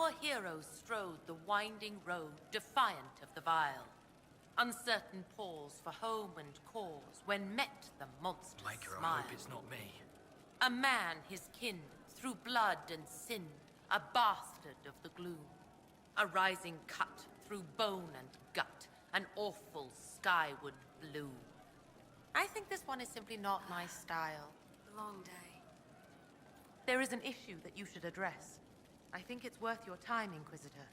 Our heroes strode the winding road, defiant of the vile. Uncertain pause for home and cause, when met the monstrous Make her smile. hope it's not me. A man his kin, through blood and sin, a bastard of the gloom. A rising cut through bone and gut, an awful skyward blue. I think this one is simply not my style. Long day. There is an issue that you should address. I think it's worth your time, Inquisitor.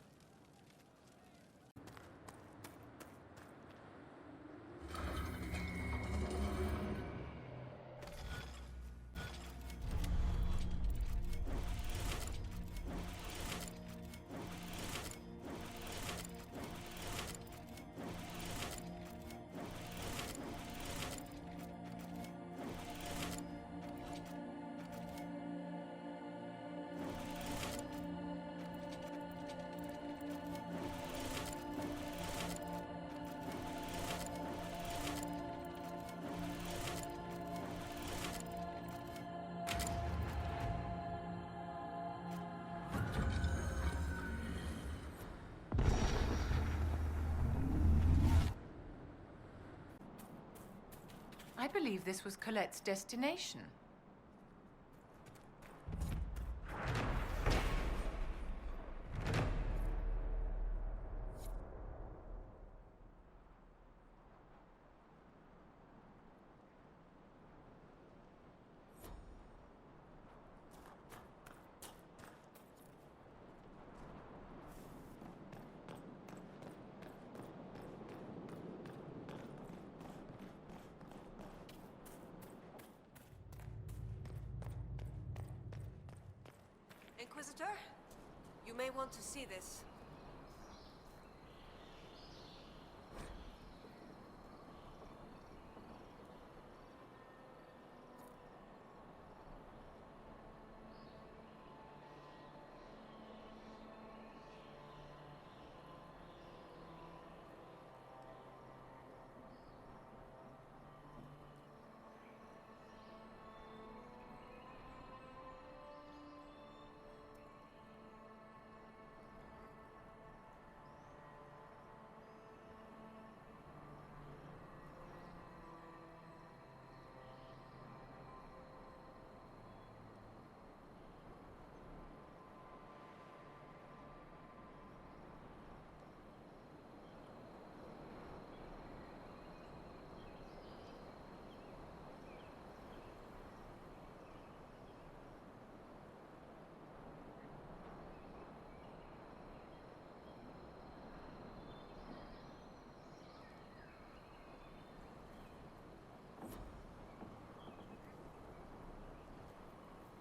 I believe this was Colette's destination. Inquisitor? You may want to see this.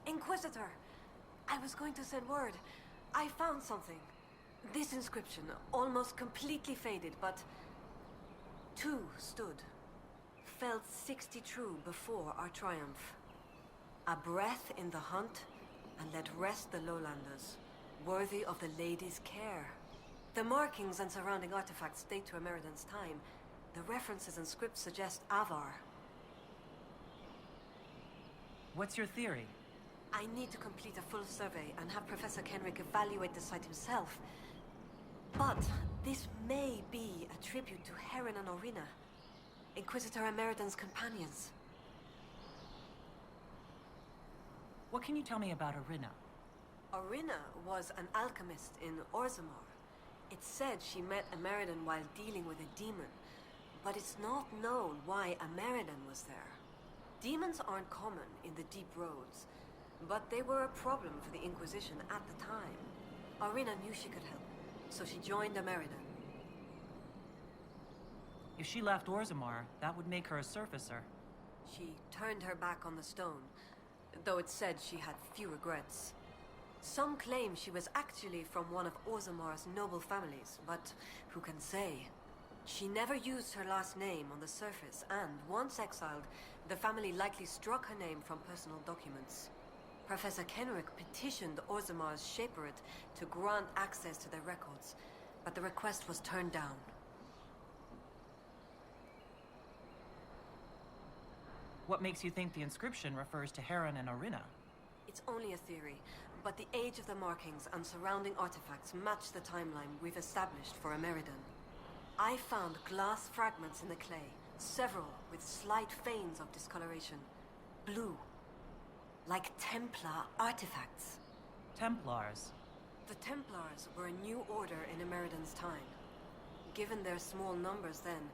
Inquisitor, I was going to send word. I found something. This inscription, almost completely faded, but 2 stood. Felt 60 true before our triumph. A breath in the hunt, and let rest the lowlanders, worthy of the lady's care. The markings and surrounding artifacts date to Ameridan's time. The references and scripts suggest avvar. What's your theory? I need to complete a full survey and have Professor Kenrick evaluate the site himself. But this may be a tribute to Heron and Orina, Inquisitor Ameridan's companions. What can you tell me about Orina? Orina was an alchemist in Orzammar. It's said she met Ameridan while dealing with a demon, but it's not known why Ameridan was there. Demons aren't common in the deep roads, but they were a problem for the Inquisition at the time. Orina knew she could help, so she joined Ameridan. If she left Orzammar, that would make her a surfacer. She turned her back on the stone, though it said she had few regrets. Some claim she was actually from one of Orzammar's noble families, but who can say? She never used her last name on the surface, and once exiled, the family likely struck her name from personal documents. Professor Kenrick petitioned Orzammar's Shaperate to grant access to their records, but the request was turned down. What makes you think the inscription refers to Heron and Orina? It's only a theory, but the age of the markings and surrounding artifacts match the timeline we've established for Ameridan. I found glass fragments in the clay, several with slight veins of discoloration. Blue. Like Templar artifacts. Templars. The Templars were a new order in Ameridan's time. Given their small numbers then,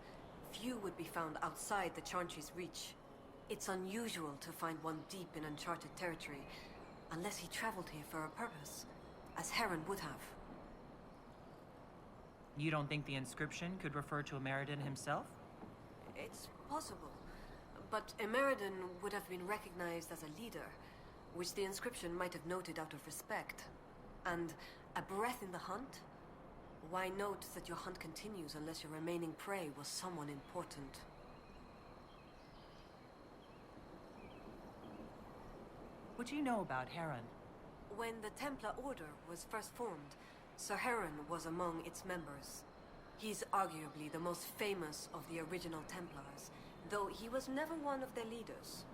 few would be found outside the Chantry's reach. It's unusual to find one deep in uncharted territory, unless he traveled here for a purpose, as Heron would have. You don't think the inscription could refer to Ameridan himself? It's possible, but Ameridan would have been recognized as a leader, which the inscription might have noted out of respect. And a breath in the hunt? Why note that your hunt continues unless your remaining prey was someone important? What do you know about Heron? When the Templar Order was first formed, Sir Heron was among its members. He's arguably the most famous of the original Templars, though he was never one of their leaders.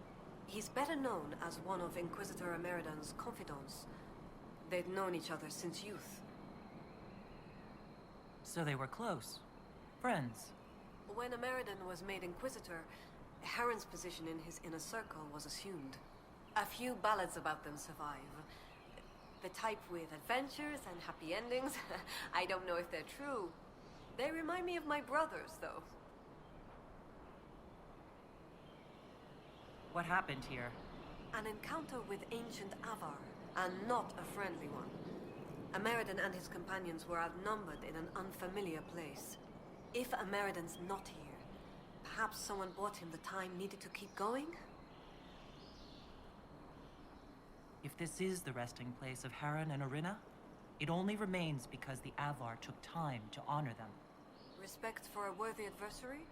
He's better known as one of Inquisitor Ameridan's confidants. They'd known each other since youth. So they were close. Friends. When Ameridan was made Inquisitor, Heron's position in his inner circle was assumed. A few ballads about them survive. The type with adventures and happy endings. I don't know if they're true. They remind me of my brothers, though. What happened here? An encounter with ancient avvar, and not a friendly one. Ameridan and his companions were outnumbered in an unfamiliar place. If Ameridan's not here, perhaps someone bought him the time needed to keep going? If this is the resting place of Heron and Arina, it only remains because the avvar took time to honor them. Respect for a worthy adversary?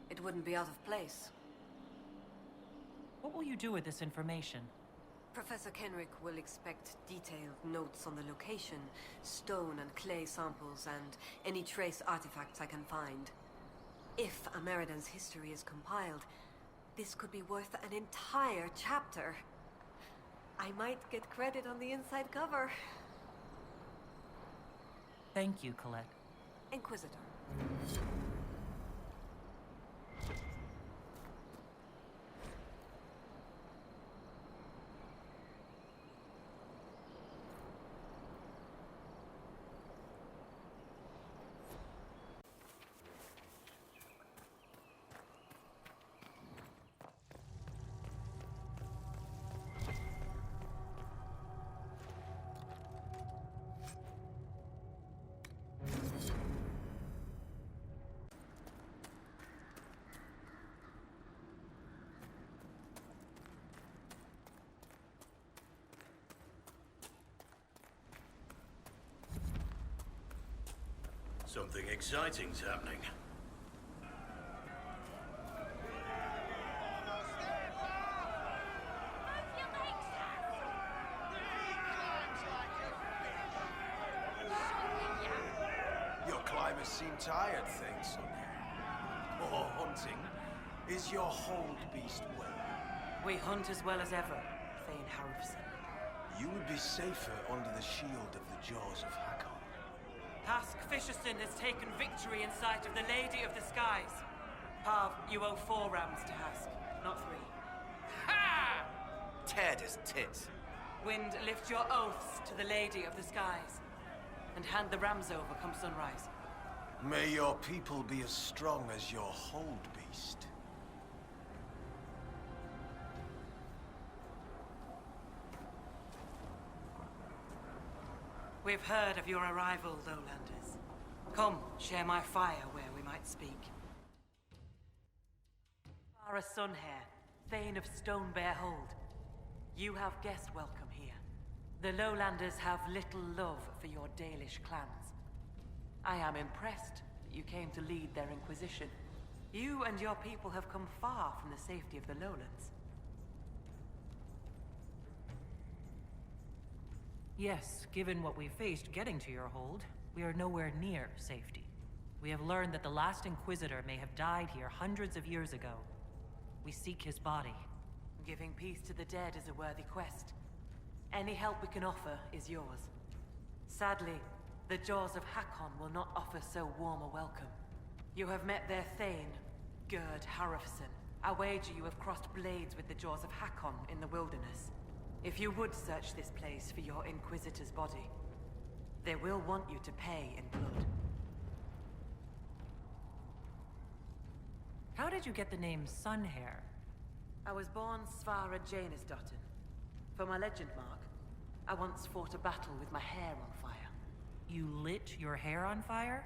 It wouldn't be out of place. What will you do with this information? Professor Kenrick will expect detailed notes on the location, stone and clay samples, and any trace artifacts I can find. If Ameridan's history is compiled, this could be worth an entire chapter. I might get credit on the inside cover. Thank you, Colette. Inquisitor. Something exciting's happening. Your climbers seem tired, thanks, Sun-Hair. Or hunting. Is your hold beast well? We hunt as well as ever, Thane Harrison. You would be safer under the shield of the jaws of Hakon. Hask Fisherson has taken victory in sight of the Lady of the Skies. Pav, you owe 4 rams to Hask, not 3. Ha! Teared his tits. Wind, lift your oaths to the Lady of the Skies. And hand the rams over come sunrise. May your people be as strong as your hold beast. We've heard of your arrival, Lowlanders. Come, share my fire where we might speak. Svarah Sun-Hair, Thane of Stonebear Hold. You have guest welcome here. The Lowlanders have little love for your Dalish clans. I am impressed that you came to lead their inquisition. You and your people have come far from the safety of the lowlands. Yes, given what we faced getting to your hold, we are nowhere near safety. We have learned that the last Inquisitor may have died here hundreds of years ago. We seek his body. Giving peace to the dead is a worthy quest. Any help we can offer is yours. Sadly, the Jaws of Hakon will not offer so warm a welcome. You have met their Thane, Gerd Harrison. I wager you have crossed blades with the Jaws of Hakon in the wilderness. If you would search this place for your Inquisitor's body, they will want you to pay in blood. How did you get the name Sun-Hair? I was born Svarah Janisdottir. For my legend mark, I once fought a battle with my hair on fire. You lit your hair on fire?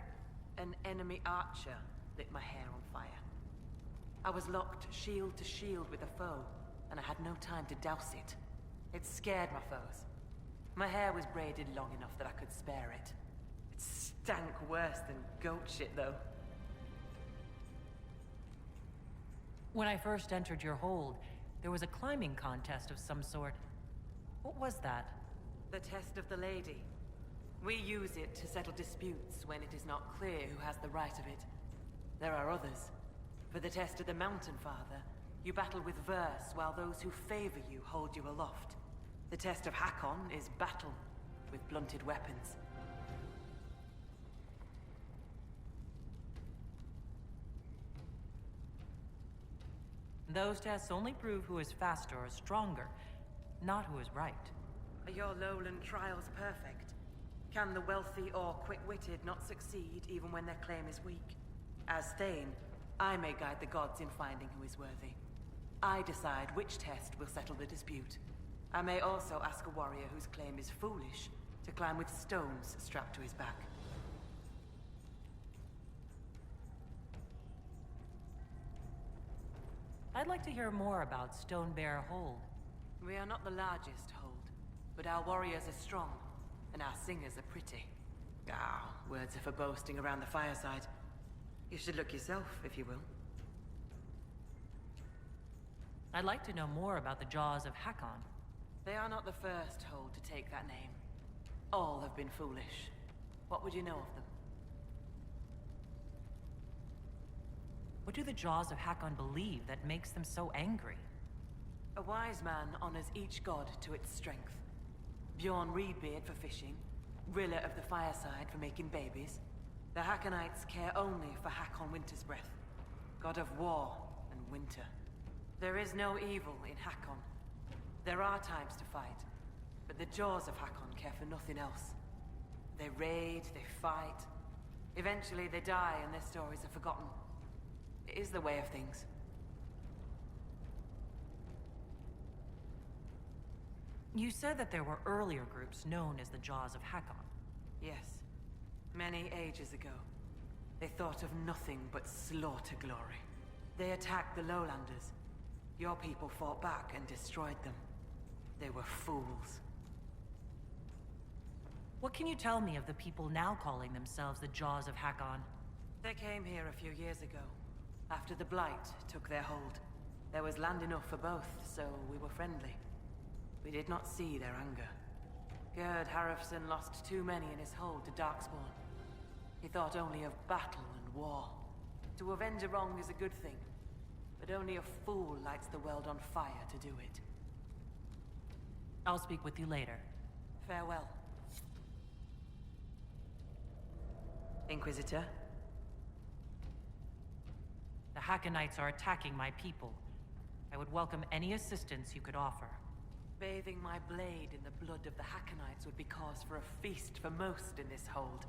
An enemy archer lit my hair on fire. I was locked shield to shield with a foe, and I had no time to douse it. It scared my foes. My hair was braided long enough that I could spare it. It stank worse than goat shit, though. When I first entered your hold, there was a climbing contest of some sort. What was that? The test of the lady. We use it to settle disputes when it is not clear who has the right of it. There are others. For the test of the Mountain Father, you battle with verse while those who favor you hold you aloft. The test of Hakon is battle with blunted weapons. Those tests only prove who is faster or stronger, not who is right. Are your lowland trials perfect? Can the wealthy or quick-witted not succeed even when their claim is weak? As Thane, I may guide the gods in finding who is worthy. I decide which test will settle the dispute. I may also ask a warrior whose claim is foolish to climb with stones strapped to his back. I'd like to hear more about Stone Bear Hold. We are not the largest hold, but our warriors are strong, and our singers are pretty. Ah, words are for boasting around the fireside. You should look yourself, if you will. I'd like to know more about the Jaws of Hakon. They are not the first hold to take that name. All have been foolish. What would you know of them? What do the Jaws of Hakon believe that makes them so angry? A wise man honors each god to its strength. Bjorn Reedbeard for fishing, Rilla of the Fireside for making babies. The Hakonites care only for Hakon Winter's Breath, god of war and winter. There is no evil in Hakon. There are times to fight, but the Jaws of Hakon care for nothing else. They raid, they fight. Eventually they die and their stories are forgotten. It is the way of things. You said that there were earlier groups known as the Jaws of Hakon. Yes. Many ages ago. They thought of nothing but slaughter glory. They attacked the lowlanders. Your people fought back and destroyed them. They were fools. What can you tell me of the people now calling themselves the Jaws of Hakon? They came here a few years ago, after the Blight took their hold. There was land enough for both, so we were friendly. We did not see their anger. Gerd Harrison lost too many in his hold to Darkspawn. He thought only of battle and war. To avenge a wrong is a good thing, but only a fool lights the world on fire to do it. I'll speak with you later. Farewell. Inquisitor? The Hakonites are attacking my people. I would welcome any assistance you could offer. Bathing my blade in the blood of the Hakonites would be cause for a feast for most in this hold.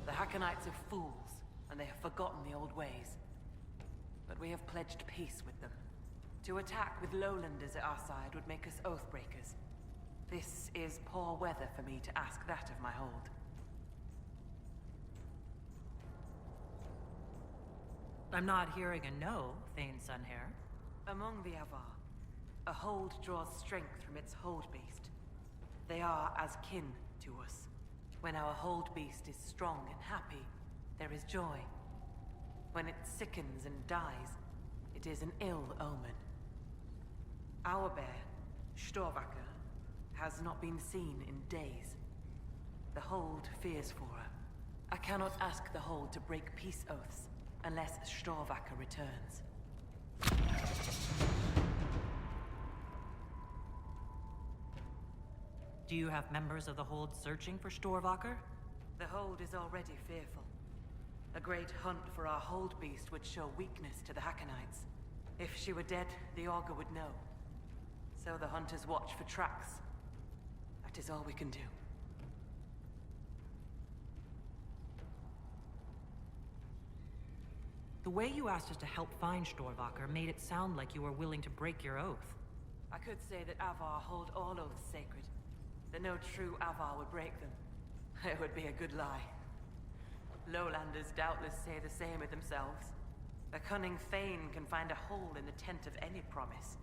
The Hakonites are fools, and they have forgotten the old ways. But we have pledged peace with them. To attack with lowlanders at our side would make us oathbreakers. This is poor weather for me to ask that of my hold. I'm not hearing a no, Thane Sun-Hair. Among the avvar, a hold draws strength from its hold beast. They are as kin to us. When our hold beast is strong and happy, there is joy. When it sickens and dies, it is an ill omen. Our bear, Storvacker, has not been seen in days. The hold fears for her. I cannot ask the hold to break peace oaths unless Storvacker returns. Do you have members of the Hold searching for Storvaker? The Hold is already fearful. A great hunt for our Hold beast would show weakness to the Hackonites. If she were dead, the Augur would know. So the hunters watch for tracks. That is all we can do. The way you asked us to help find Storvaker made it sound like you were willing to break your oath. I could say that avvar hold all oaths sacred. That no true avvar would break them. It would be a good lie. Lowlanders doubtless say the same of themselves. A cunning Thane can find a hole in the tent of any promise.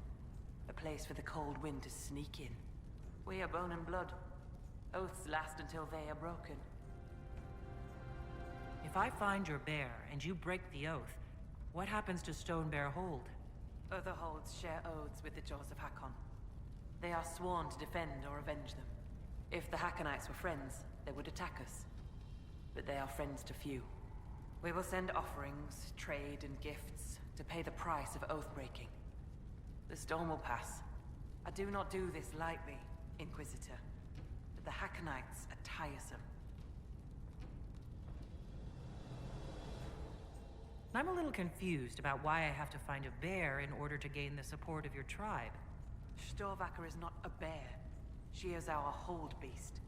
A place for the cold wind to sneak in. We are bone and blood. Oaths last until they are broken. If I find your bear and you break the oath, what happens to Stone Bear Hold? Other holds share oaths with the Jaws of Hakon. They are sworn to defend or avenge them. If the Hackonites were friends, they would attack us. But they are friends to few. We will send offerings, trade, and gifts to pay the price of oath-breaking. The storm will pass. I do not do this lightly, Inquisitor. But the Hackonites are tiresome. I'm a little confused about why I have to find a bear in order to gain the support of your tribe. Storvaker is not a bear. She is our hold beast.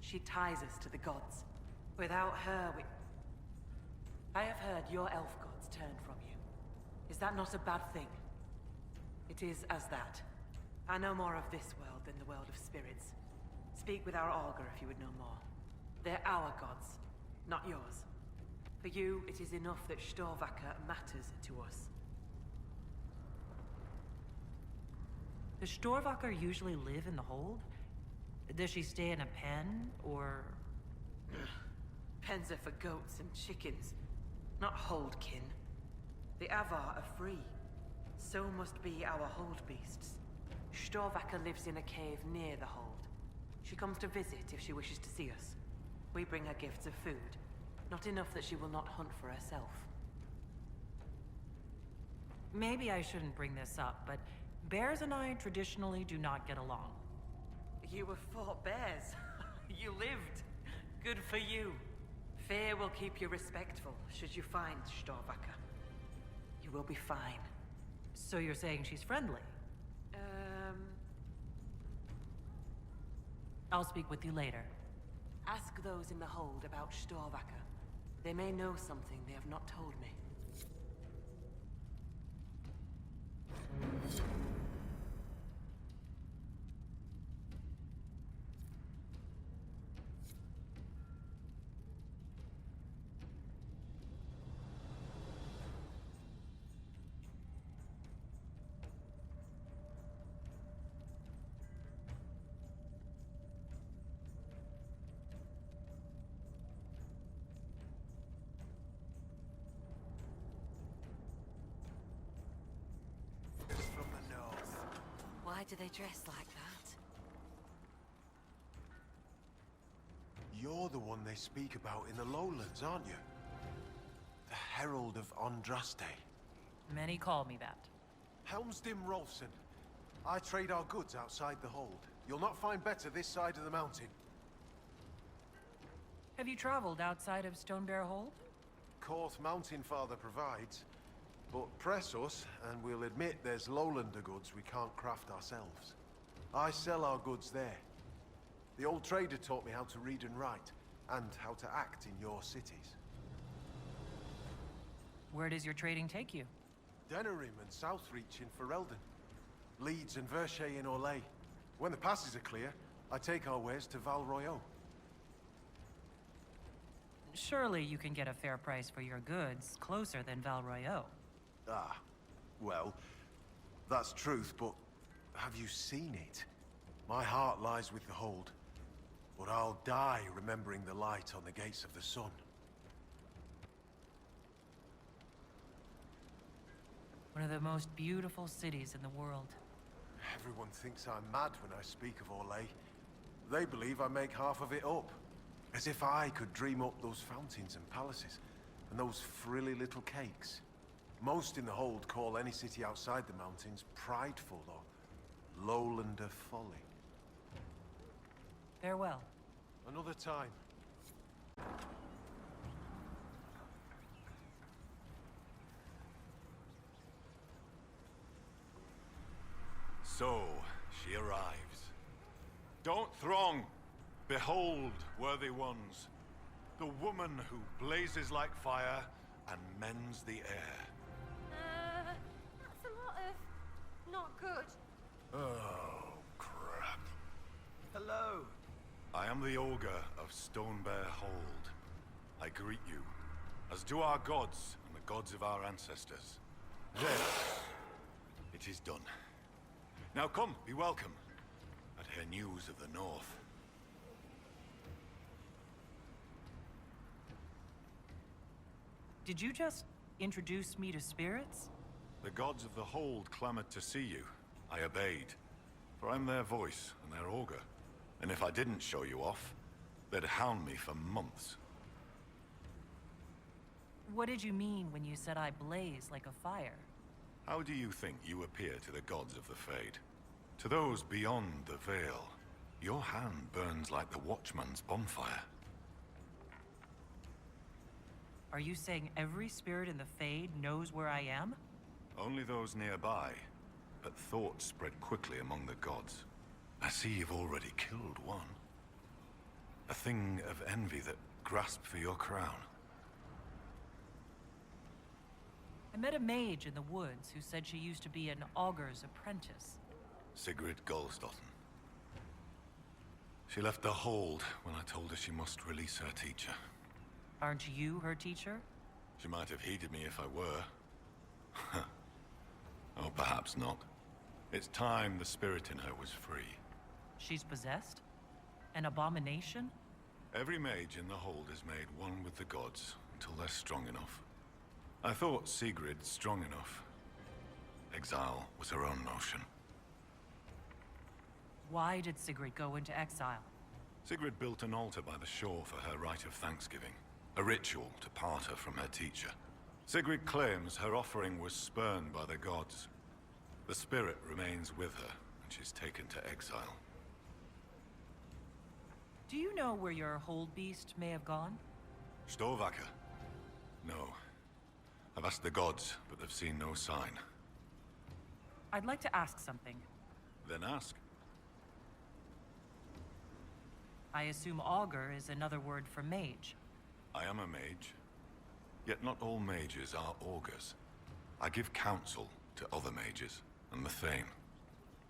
She ties us to the gods. Without her, I have heard your elf gods turned from you. Is that not a bad thing? It is as that. I know more of this world than the world of spirits. Speak with our augur if you would know more. They're our gods, not yours. For you, it is enough that Storvaker matters to us. Does Storvaker usually live in the Hold? Does she stay in a pen, or... Pens are for goats and chickens, not holdkin. The avvar are free. So must be our hold beasts. Storvaker lives in a cave near the Hold. She comes to visit if she wishes to see us. We bring her gifts of food. Not enough that she will not hunt for herself. Maybe I shouldn't bring this up, but bears and I traditionally do not get along. You have fought bears. You lived. Good for you. Fear will keep you respectful should you find Storvaker. You will be fine. So you're saying she's friendly? I'll speak with you later. Ask those in the Hold about Storvaker. They may know something they have not told me. From the north. Why do they dress like that? You're the one they speak about in the lowlands, aren't you? The Herald of Andraste. Many call me that. Helmsdim Rolfson. I trade our goods outside the Hold. You'll not find better this side of the mountain. Have you traveled outside of Stone Bear Hold? Korth Mountain Father provides. But press us, and we'll admit there's lowlander goods we can't craft ourselves. I sell our goods there. The old trader taught me how to read and write, and how to act in your cities. Where does your trading take you? Denerim and Southreach in Ferelden. Leeds and Verchet in Orlais. When the passes are clear, I take our wares to Val Royeaux. Surely you can get a fair price for your goods closer than Val Royeaux. Ah, well, that's truth, but have you seen it? My heart lies with the Hold, but I'll die remembering the light on the gates of the sun. One of the most beautiful cities in the world. Everyone thinks I'm mad when I speak of Orlais. They believe I make half of it up. As if I could dream up those fountains and palaces, and those frilly little cakes. Most in the Hold call any city outside the mountains prideful or lowlander folly. Farewell. Another time. So, she arrives. Don't throng! Behold, worthy ones, the woman who blazes like fire and mends the air. That's a lot of not good. Oh, crap. Hello. I am the Augur of Stonebear Hold. I greet you, as do our gods and the gods of our ancestors. There. It is done. Now come, be welcome, and hear news of the North. Did you just introduce me to spirits? The gods of the Hold clamored to see you. I obeyed, for I'm their voice and their augur. And if I didn't show you off, they'd hound me for months. What did you mean when you said I blaze like a fire? How do you think you appear to the gods of the Fade? To those beyond the Veil, your hand burns like the Watchman's bonfire. Are you saying every spirit in the Fade knows where I am? Only those nearby, but thoughts spread quickly among the gods. I see you've already killed one. A thing of envy that grasped for your crown. I met a mage in the woods who said she used to be an augur's apprentice. Sigrid Golsdotten. She left the Hold when I told her she must release her teacher. Aren't you her teacher? She might have heeded me if I were. Oh, perhaps not. It's time the spirit in her was free. She's possessed? An abomination? Every mage in the Hold is made one with the gods until they're strong enough. I thought Sigrid strong enough. Exile was her own notion. Why did Sigrid go into exile? Sigrid built an altar by the shore for her rite of thanksgiving. A ritual to part her from her teacher. Sigrid claims her offering was spurned by the gods. The spirit remains with her, and she's taken to exile. Do you know where your hold beast may have gone? Storvaker? No. I've asked the gods, but they've seen no sign. I'd like to ask something. Then ask. I assume augur is another word for mage. I am a mage. Yet not all mages are augurs. I give counsel to other mages, and the Thane.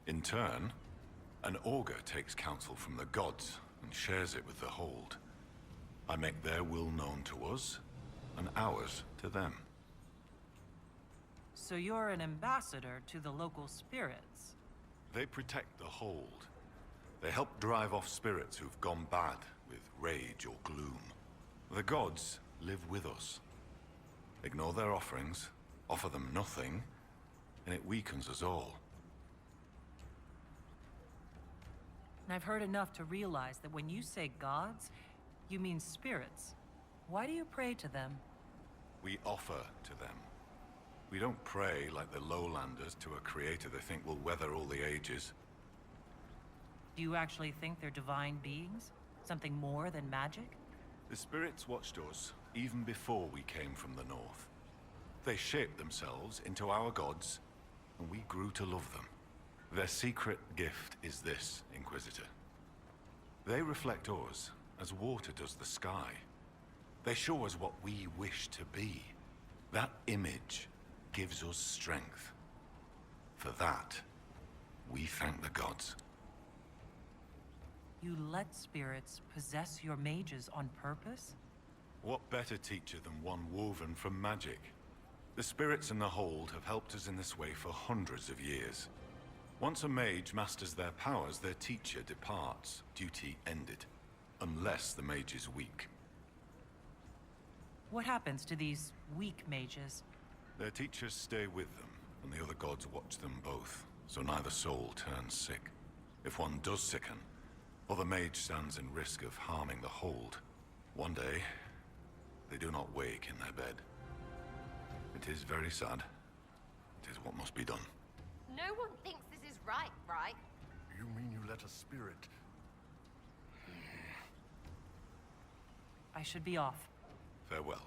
In turn, an augur takes counsel from the gods and shares it with the Hold. I make their will known to us, and ours to them. So you're an ambassador to the local spirits? They protect the Hold. They help drive off spirits who've gone bad with rage or gloom. The gods live with us. Ignore their offerings, offer them nothing, and it weakens us all. And I've heard enough to realize that when you say gods, you mean spirits. Why do you pray to them? We offer to them. We don't pray like the lowlanders to a creator they think will weather all the ages. Do you actually think they're divine beings? Something more than magic? The spirits watched us even before we came from the north. They shaped themselves into our gods, and we grew to love them. Their secret gift is this, Inquisitor. They reflect us as water does the sky. They show us what we wish to be. That image gives us strength. For that, we thank the gods. You let spirits possess your mages on purpose? What better teacher than one woven from magic? The spirits in the Hold have helped us in this way for hundreds of years. Once a mage masters their powers, their teacher departs, duty ended. Unless the mage is weak. What happens to these weak mages? Their teachers stay with them, and the other gods watch them both, so neither soul turns sick. If one does sicken, or the mage stands in risk of harming the Hold, one day, they do not wake in their bed. It is very sad. It is what must be done. No one thinks this is right, right? You mean you let a spirit I should be off. Farewell.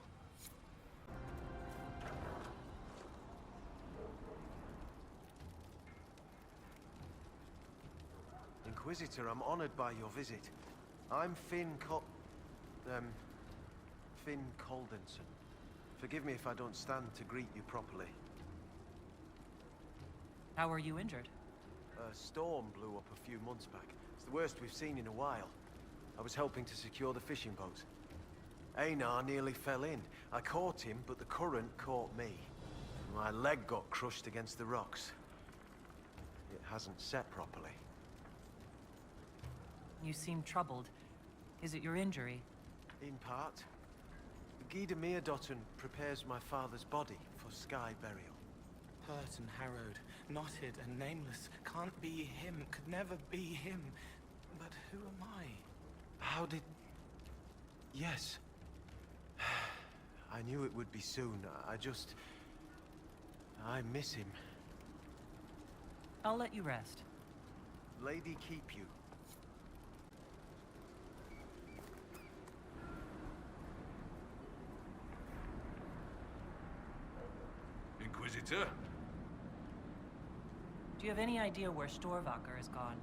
Inquisitor, I'm honored by your visit. I'm Finn Coldenson. Forgive me if I don't stand to greet you properly. How are you injured? A storm blew up a few months back. It's the worst we've seen in a while. I was helping to secure the fishing boat. Einar nearly fell in. I caught him, but the current caught me. My leg got crushed against the rocks. It hasn't set properly. You seem troubled. Is it your injury? In part. Gida Meerdotton prepares my father's body for sky burial. Hurt and harrowed, knotted and nameless. Can't be him, could never be him. But who am I? How did... Yes. I knew it would be soon. I miss him. I'll let you rest. Lady keep you. Inquisitor? Do you have any idea where Storvaker has gone?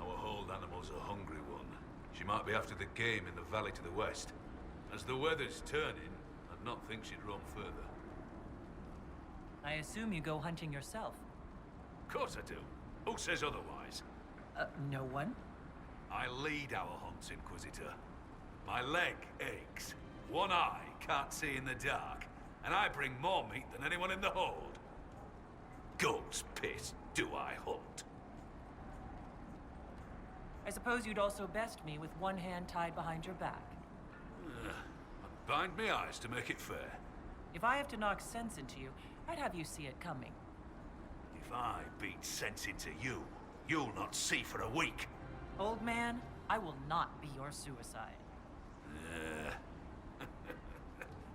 Our hold animal's a hungry one. She might be after the game in the valley to the west. As the weather's turning, I'd not think she'd roam further. I assume you go hunting yourself. Of course I do. Who says otherwise? No one? I lead our hunts, Inquisitor. My leg aches. One eye can't see in the dark. And I bring more meat than anyone in the hold. Goat's piss do I hunt. I suppose you'd also best me with one hand tied behind your back. I'd bind me eyes to make it fair. If I have to knock sense into you, I'd have you see it coming. If I beat sense into you, you'll not see for a week. Old man, I will not be your suicide.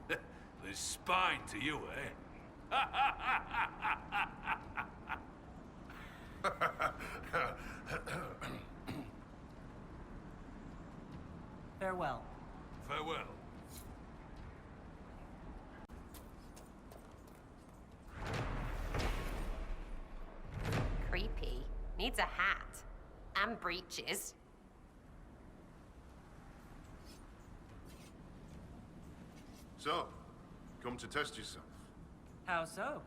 There's spine to you, eh? Farewell. Farewell. Creepy. Needs a hat. And breeches. So, come to test yourself. How so?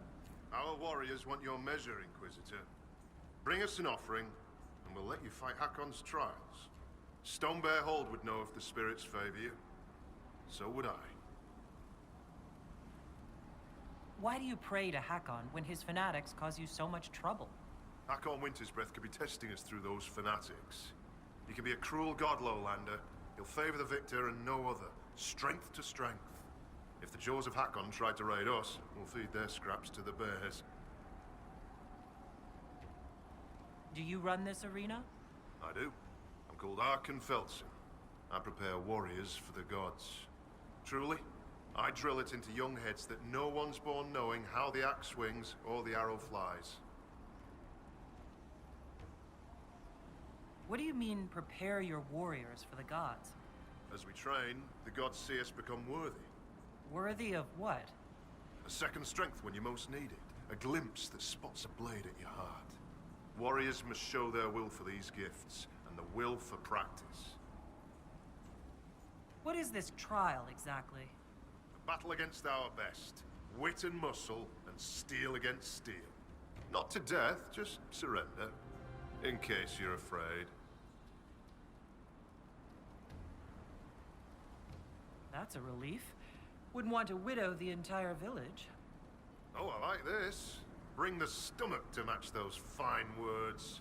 Our warriors want your measure, Inquisitor. Bring us an offering, and we'll let you fight Hakon's trials. Stonebear Hold would know if the spirits favor you. So would I. Why do you pray to Hakon when his fanatics cause you so much trouble? Hakon Wintersbreath could be testing us through those fanatics. He can be a cruel god, Lowlander. He'll favor the victor and no other. Strength to strength. If the jaws of Hakon tried to raid us, we'll feed their scraps to the bears. Do you run this arena? I do. I'm called Arkan Felson. I prepare warriors for the gods. Truly, I drill it into young heads that no one's born knowing how the axe swings or the arrow flies. What do you mean, prepare your warriors for the gods? As we train, the gods see us become worthy. Worthy of what? A second strength when you most need it. A glimpse that spots a blade at your heart. Warriors must show their will for these gifts, and the will for practice. What is this trial, exactly? A battle against our best. Wit and muscle, and steel against steel. Not to death, just surrender. In case you're afraid. That's a relief. Wouldn't want to widow the entire village. Oh, I like this. Bring the stomach to match those fine words.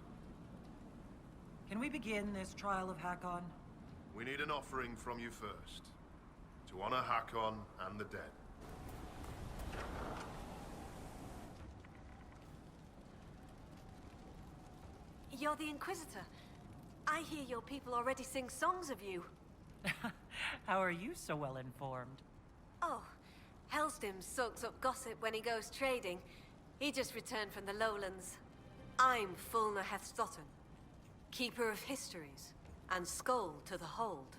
Can we begin this trial of Hakon? We need an offering from you first. To honor Hakon and the dead. You're the Inquisitor. I hear your people already sing songs of you. How are you so well informed? Oh, Hellstim soaks up gossip when he goes trading. He just returned from the lowlands. I'm Fulna Hethstotton, keeper of histories, and Skoll to the hold.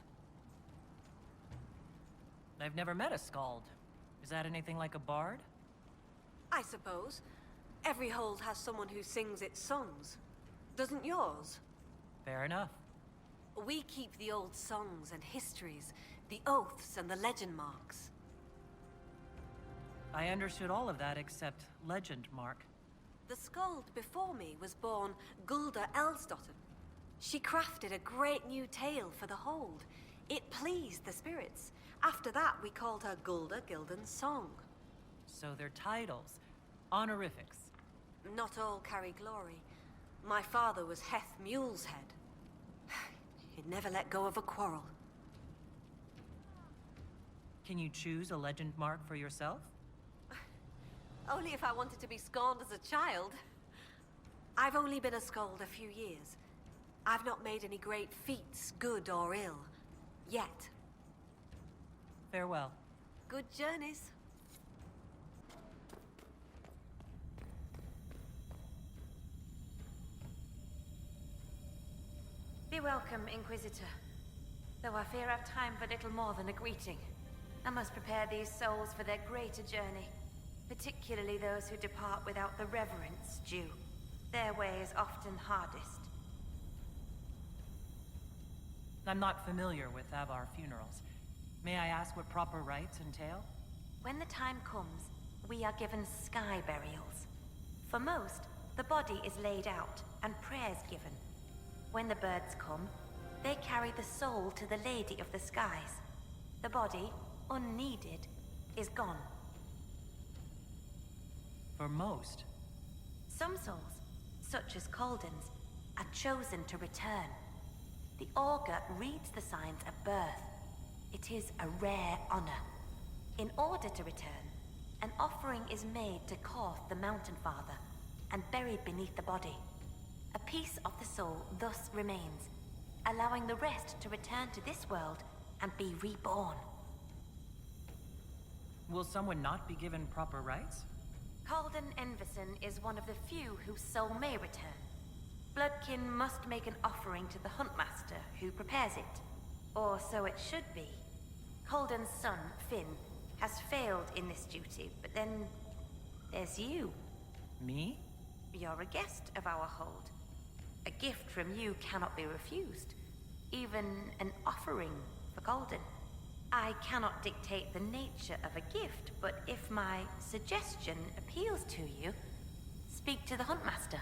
I've never met a skald. Is that anything like a bard? I suppose. Every hold has someone who sings its songs. Doesn't yours? Fair enough. We keep the old songs and histories, the oaths and the legend marks. I understood all of that except legend mark. The skald before me was born Gulda Elsdotter. She crafted a great new tale for the hold. It pleased the spirits. After that, we called her Gulda Gildan's Song. So they're titles, honorifics. Not all carry glory. My father was Heth Mule's head. He'd never let go of a quarrel. Can you choose a legend mark for yourself? Only if I wanted to be scorned as a child. I've only been a skald a few years. I've not made any great feats, good or ill. Yet. Farewell. Good journeys. Be welcome, Inquisitor. Though I fear I've time for little more than a greeting. I must prepare these souls for their greater journey, particularly those who depart without the reverence due. Their way is often hardest. I'm not familiar with avvar funerals. May I ask what proper rites entail? When the time comes, we are given sky burials. For most, the body is laid out and prayers given. When the birds come, they carry the soul to the Lady of the Skies. The body, unneeded, is gone. For most? Some souls, such as Calden's, are chosen to return. The augur reads the signs at birth. It is a rare honor. In order to return, an offering is made to Korth the Mountain Father and buried beneath the body. A piece of the soul thus remains, allowing the rest to return to this world and be reborn. Will someone not be given proper rites? Calden Enverson is one of the few whose soul may return. Bloodkin must make an offering to the Huntmaster, who prepares it. Or so it should be. Calden's son, Finn, has failed in this duty, but then there's you. Me? You're a guest of our hold. A gift from you cannot be refused. Even an offering for Calden. I cannot dictate the nature of a gift, but if my suggestion appeals to you, speak to the Huntmaster.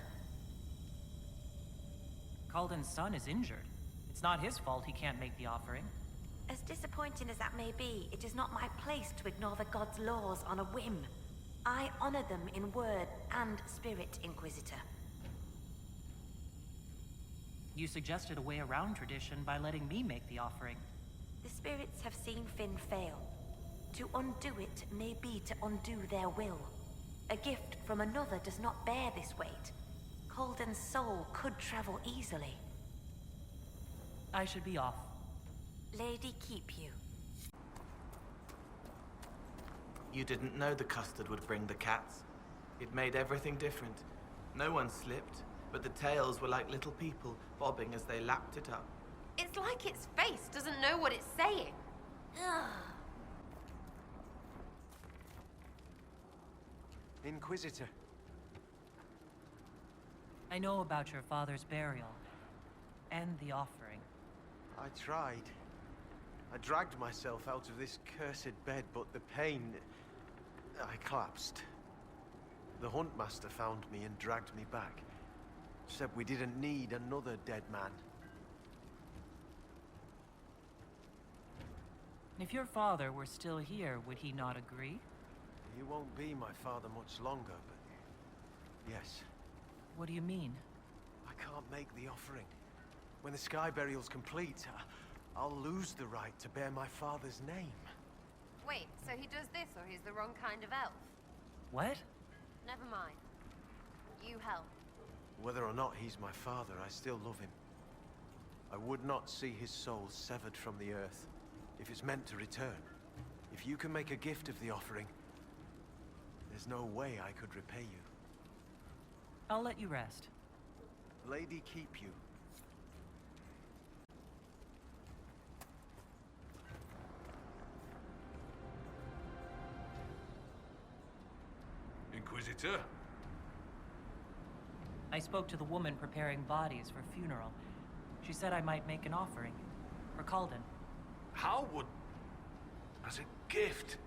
Calden's son is injured. It's not his fault he can't make the offering. As disappointing as that may be, it is not my place to ignore the god's laws on a whim. I honor them in word and spirit, Inquisitor. You suggested a way around tradition by letting me make the offering. The spirits have seen Finn fail. To undo it may be to undo their will. A gift from another does not bear this weight. Calden's soul could travel easily. I should be off. Lady keep you. You didn't know the custard would bring the cats. It made everything different. No one slipped, but the tails were like little people, bobbing as they lapped it up. It's like its face doesn't know what it's saying. Ugh. Inquisitor. I know about your father's burial, and the offering. I tried. I dragged myself out of this cursed bed, but the pain... I collapsed. The Huntmaster found me and dragged me back. Said we didn't need another dead man. If your father were still here, would he not agree? He won't be my father much longer, but... yes. What do you mean? I can't make the offering. When the sky burial's complete, I'll lose the right to bear my father's name. Wait, so he does this or he's the wrong kind of elf? What? Never mind. You help. Whether or not he's my father, I still love him. I would not see his soul severed from the earth, if it's meant to return. If you can make a gift of the offering, there's no way I could repay you. I'll let you rest. Lady keep you. Inquisitor. I spoke to the woman preparing bodies for funeral. She said I might make an offering. For Calden. How would... as a gift?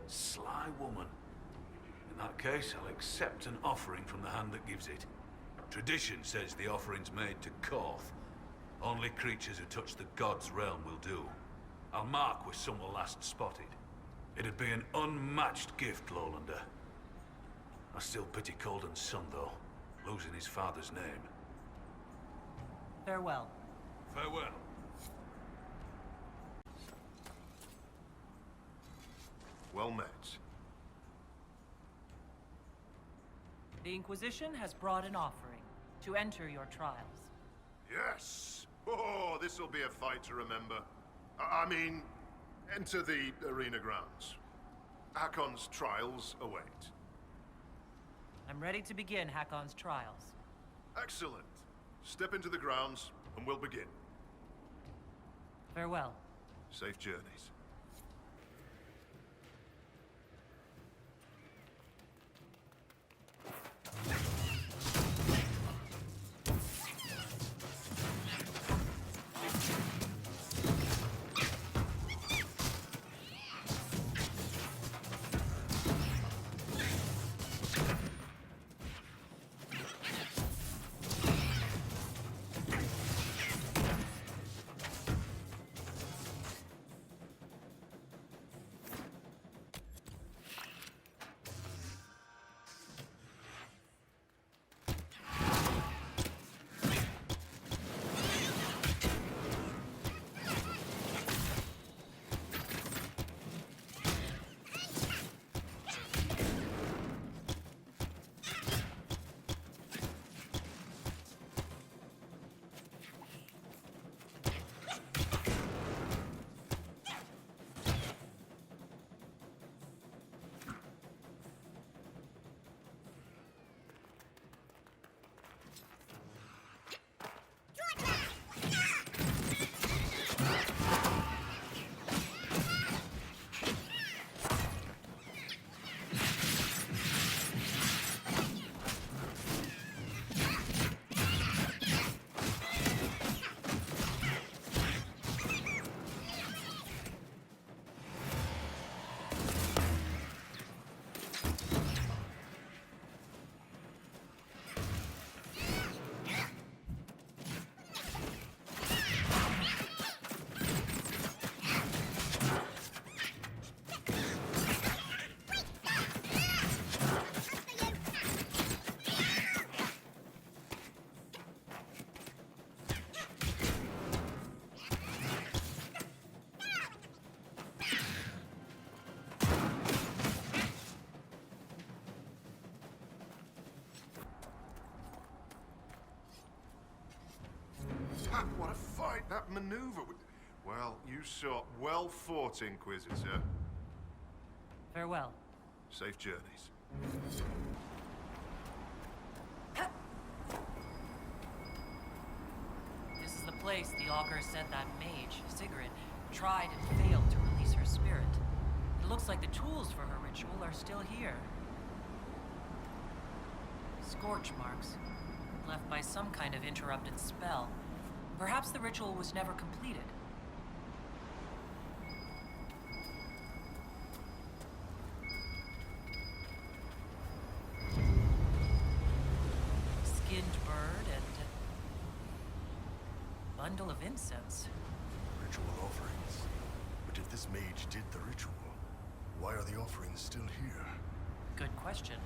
Sly woman. In that case, I'll accept an offering from the hand that gives it. Tradition says the offering's made to Koth. Only creatures who touch the god's realm will do. I'll mark where some were last spotted. It'd be an unmatched gift, Lowlander. I still pity Calden's son, though, losing his father's name. Farewell. Farewell. Well met. The Inquisition has brought an offering to enter your trials. Yes! Oh, this'll be a fight to remember. I mean, enter the arena grounds. Hakon's trials await. I'm ready to begin Hakon's trials. Excellent. Step into the grounds, and we'll begin. Farewell. Safe journeys. What a fight! That maneuver... Well, you saw well fought, Inquisitor. Farewell. Safe journeys. This is the place the augur said that mage, Sigrid, tried and failed to release her spirit. It looks like the tools for her ritual are still here. Scorch marks, left by some kind of interrupted spell. Perhaps the ritual was never completed. Skinned bird and a bundle of incense. Ritual offerings. But if this mage did the ritual, why are the offerings still here? Good question.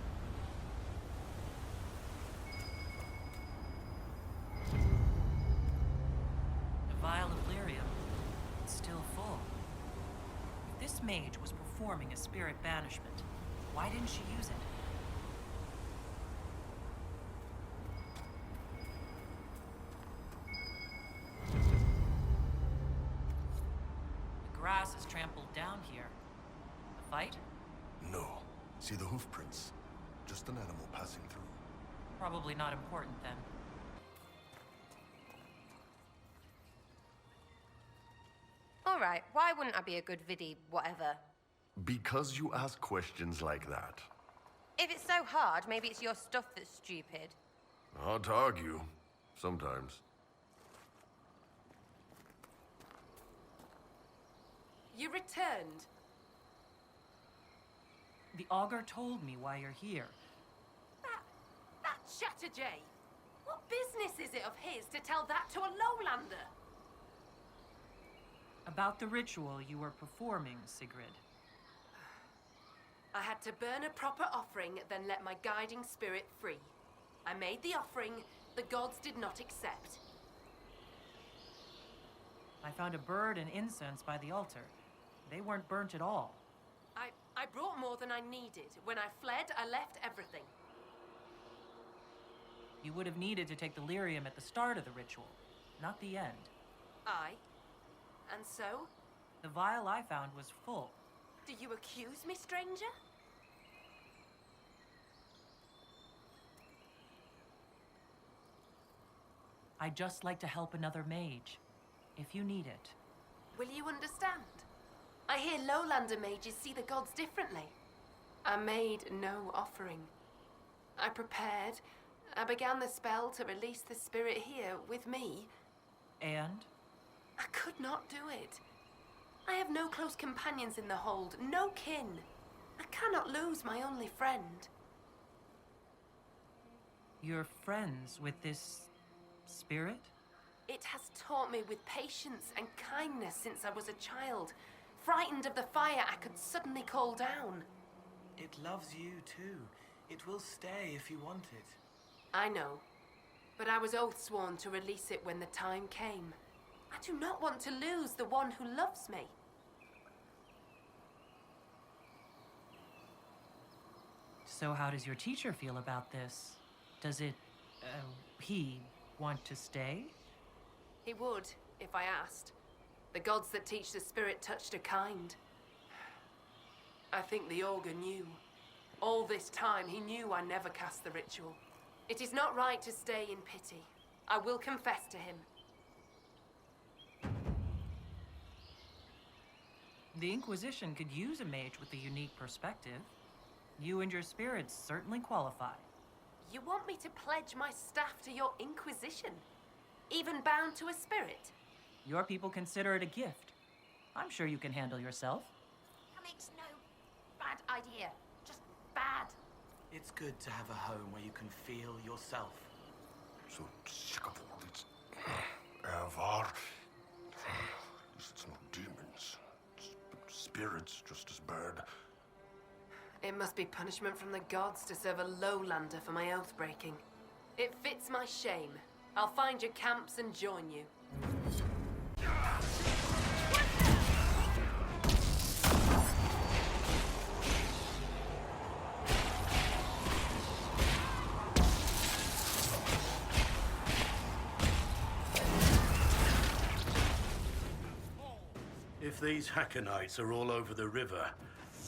Vial of lyrium. It's still full. If this mage was performing a spirit banishment, why didn't she use it? The grass is trampled down here. A fight? No. See the hoof prints? Just an animal passing through. Probably not important then. Alright, why wouldn't I be a good viddy, whatever? Because you ask questions like that. If it's so hard, maybe it's your stuff that's stupid. Hard to argue. Sometimes. You returned. The augur told me why you're here. That Chatterjay! What business is it of his to tell that to a lowlander? About the ritual you were performing, Sigrid. I had to burn a proper offering, then let my guiding spirit free. I made the offering, the gods did not accept. I found a bird and incense by the altar. They weren't burnt at all. I brought more than I needed. When I fled, I left everything. You would have needed to take the lyrium at the start of the ritual, not the end. Aye. And so? The vial I found was full. Do you accuse me, stranger? I'd just like to help another mage, if you need it. Will you understand? I hear lowlander mages see the gods differently. I made no offering. I prepared. I began the spell to release the spirit here with me. And? I could not do it. I have no close companions in the hold, no kin. I cannot lose my only friend. You're friends with this spirit? It has taught me with patience and kindness since I was a child. Frightened of the fire I could suddenly call down. It loves you too. It will stay if you want it. I know, but I was oath-sworn to release it when the time came. I do not want to lose the one who loves me. So how does your teacher feel about this? Does he want to stay? He would, if I asked. The gods that teach the spirit touched are kind. I think the augur knew. All this time, he knew I never cast the ritual. It is not right to stay in pity. I will confess to him. The Inquisition could use a mage with a unique perspective. You and your spirits certainly qualify. You want me to pledge my staff to your Inquisition? Even bound to a spirit? Your people consider it a gift. I'm sure you can handle yourself. That makes no bad idea. Just bad. It's good to have a home where you can feel yourself. So sick of all this avvar. It's not demons. It's spirits just as bad. It must be punishment from the gods to serve a lowlander for my oath breaking. It fits my shame. I'll find your camps and join you. If these Hackonites are all over the river,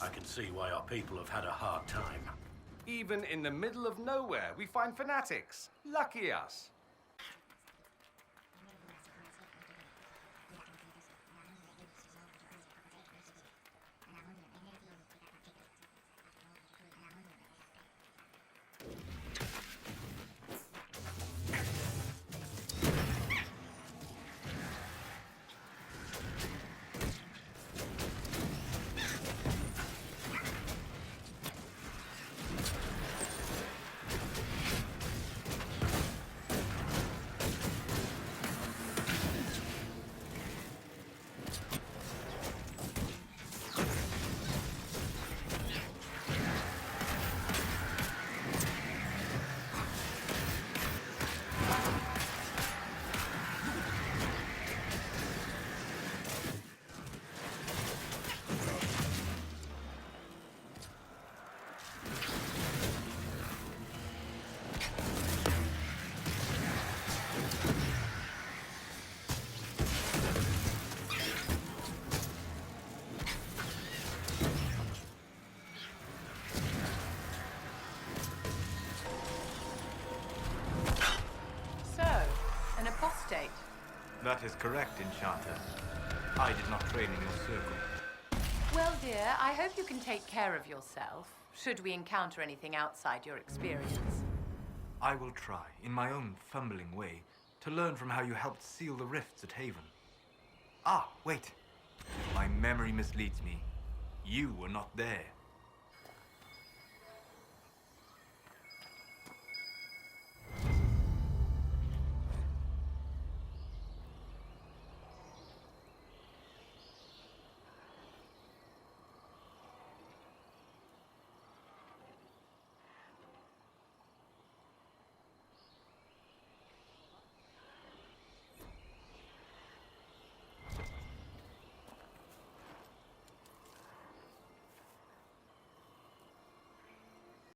I can see why our people have had a hard time. Even in the middle of nowhere, we find fanatics. Lucky us. That is correct, Enchanter. I did not train in your circle. Well, dear, I hope you can take care of yourself. should we encounter anything outside your experience. I will try, in my own fumbling way, to learn from how you helped seal the rifts at Haven. Ah, wait. My memory misleads me. You were not there.